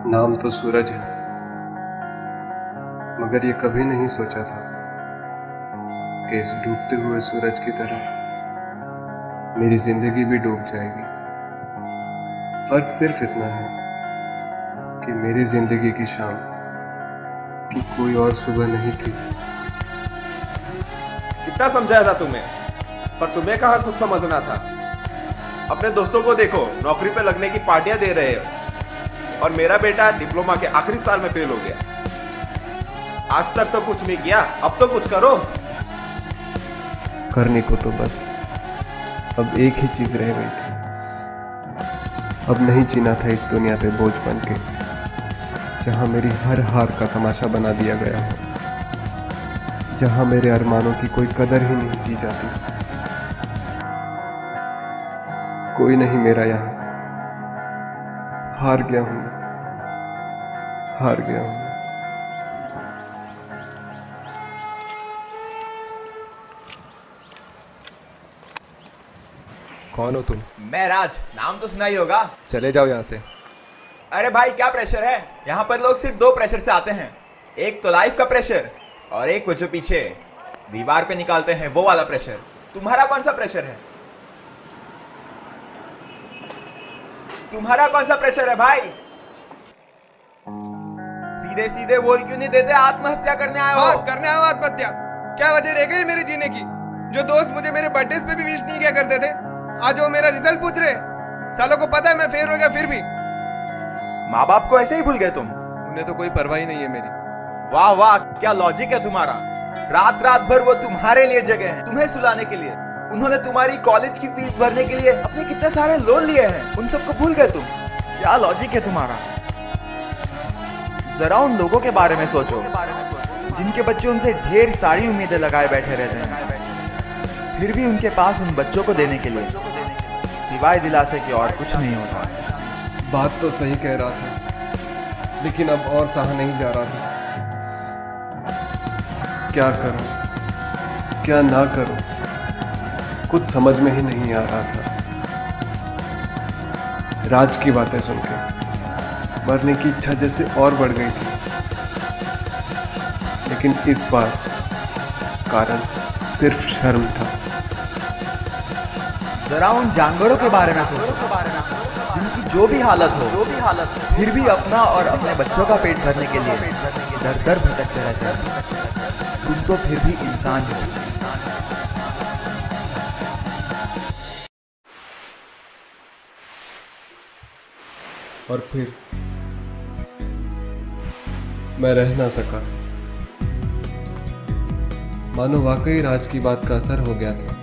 नाम तो सूरज है, मगर ये कभी नहीं सोचा था कि इस डूबते हुए सूरज की तरह मेरी जिंदगी भी डूब जाएगी। फर्क सिर्फ इतना है कि मेरी जिंदगी की शाम की कोई और सुबह नहीं थी। कितना समझाया था तुम्हें, पर तुम्हें कहाँ कुछ समझना था। अपने दोस्तों को देखो, नौकरी पे लगने की पार्टियां दे रहे हो, और मेरा बेटा डिप्लोमा के आखिरी साल में फेल हो गया। आज तक तो कुछ नहीं किया, अब तो कुछ करो। करने को तो बस अब एक ही चीज रह गई थी। अब नहीं जीना था इस दुनिया पे बोझ बन के, जहां मेरी हर हार का तमाशा बना दिया गया हो, जहां मेरे अरमानों की कोई कदर ही नहीं की जाती। कोई नहीं मेरा यहां, हार गया हूं, हार गया हूं। कौन हो तुम? मैं राज, नाम तो सुना ही होगा। चले जाओ यहाँ से। अरे भाई, क्या प्रेशर है। यहाँ पर लोग सिर्फ दो प्रेशर से आते हैं, एक तो लाइफ का प्रेशर और एक वो जो पीछे दीवार पे निकालते हैं वो वाला प्रेशर। तुम्हारा कौन सा प्रेशर है? तुम्हारा कौन सा प्रेशर है भाई? सीधे सीधे बोल क्यों नहीं देते? आत्महत्या करने आए हो? करने आया हूं आत्महत्या। क्या वजह रह गई मेरे जीने की? जो दोस्त मुझे मेरे बर्थडे पे भी विश नहीं किया करते थे, आज वो मेरा रिजल्ट पूछ रहे। सालों को पता है मैं फेल हो गया, फिर भी माँ बाप को ऐसे ही भूल गए तुम? उन्हें तो कोई परवाह ही नहीं है मेरी। वाह वाह, क्या लॉजिक है तुम्हारा। रात रात भर वो तुम्हारे लिए जगह हैं, तुम्हें सुलाने के लिए। उन्होंने तुम्हारी कॉलेज की फीस भरने के लिए अपने कितने सारे लोन लिए हैं, उन सबको भूल गए तुम। क्या लॉजिक है तुम्हारा। जरा उन लोगों के बारे में सोचो जिनके बच्चे उनसे ढेर सारी उम्मीदें लगाए बैठे रहते हैं, फिर भी उनके पास उन बच्चों को देने के लिए सिवाय दिलासे के और कुछ नहीं होता। बात तो सही कह रहा था, लेकिन अब और सहा नहीं जा रहा था। क्या करूं, क्या ना करूं, कुछ समझ में ही नहीं आ रहा था। राज की बातें सुनकर मरने की इच्छा जैसे और बढ़ गई थी, लेकिन इस बार कारण सिर्फ शर्म था। जरा उन जानवरों के बारे में सोचो जिनकी जो भी हालत हो फिर भी अपना और अपने बच्चों का पेट भरने के लिए दर दर भटकते रहते हैं। तुम तो फिर भी इंसान हो। और फिर मैं रह ना सका। मानो वाकई राज की बात का असर हो गया था।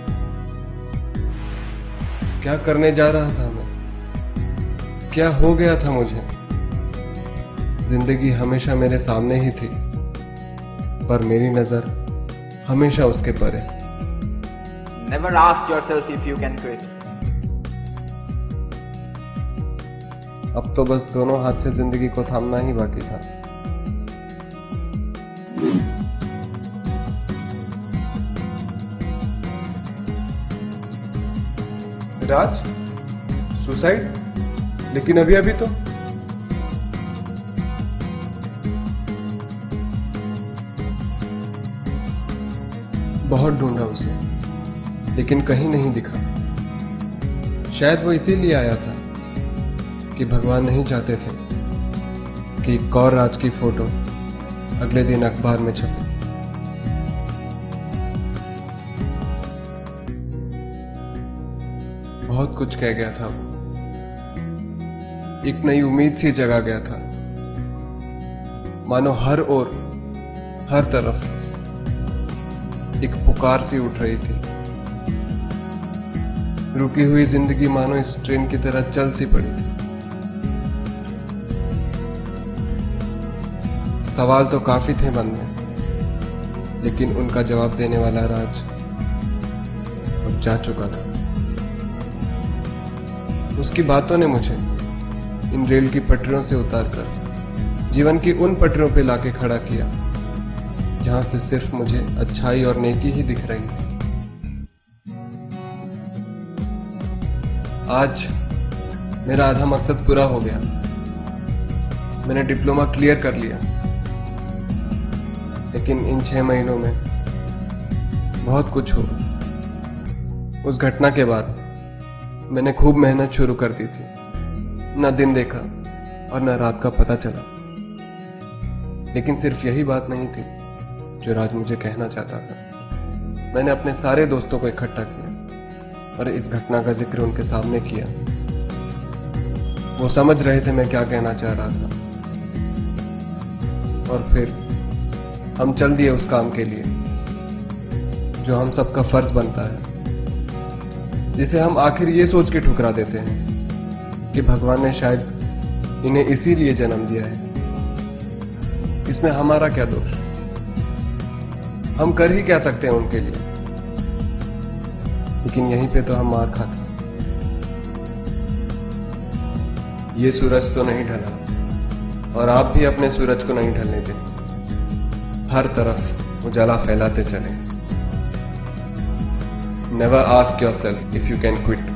क्या करने जा रहा था मैं? क्या हो गया था मुझे? जिंदगी हमेशा मेरे सामने ही थी, पर मेरी नजर हमेशा उसके परे। Never ask yourself if you can quit. अब तो बस दोनों हाथ से जिंदगी को थामना ही बाकी था। राज, सुसाइड? लेकिन अभी अभी तो बहुत ढूंढा उसे, लेकिन कहीं नहीं दिखा। शायद वो इसीलिए आया था कि भगवान नहीं चाहते थे कि एक और राज की फोटो अगले दिन अखबार में छपे। बहुत कुछ कह गया था वो, एक नई उम्मीद सी जगा गया था। मानो हर ओर, हर तरफ एक पुकार सी उठ रही थी। रुकी हुई जिंदगी मानो इस ट्रेन की तरह चल सी पड़ी थी। सवाल तो काफी थे मन में, लेकिन उनका जवाब देने वाला राज अब जा चुका था। उसकी बातों ने मुझे इन रेल की पटरियों से उतारकर जीवन की उन पटरियों पे लाके खड़ा किया जहां से सिर्फ मुझे अच्छाई और नेकी ही दिख रही थी। आज मेरा आधा मकसद पूरा हो गया। मैंने डिप्लोमा क्लियर कर लिया, लेकिन इन 6 महीनों में बहुत कुछ हुआ। उस घटना के बाद मैंने खूब मेहनत शुरू कर दी थी। न दिन देखा और न रात का पता चला, लेकिन सिर्फ यही बात नहीं थी जो राज मुझे कहना चाहता था। मैंने अपने सारे दोस्तों को इकट्ठा किया और इस घटना का जिक्र उनके सामने किया। वो समझ रहे थे मैं क्या कहना चाह रहा था, और फिर हम चल दिए उस काम के लिए जो हम सबका फर्ज बनता है, जिसे हम आखिर ये सोच के ठुकरा देते हैं कि भगवान ने शायद इन्हें इसीलिए जन्म दिया है। इसमें हमारा क्या दोष? हम कर ही क्या सकते हैं उनके लिए? लेकिन यहीं पे तो हम मार खाते। ये सूरज तो नहीं ढला और आप भी अपने सूरज को नहीं ढलने दें। हर तरफ उजाला फैलाते चलें। Never ask yourself if you can quit.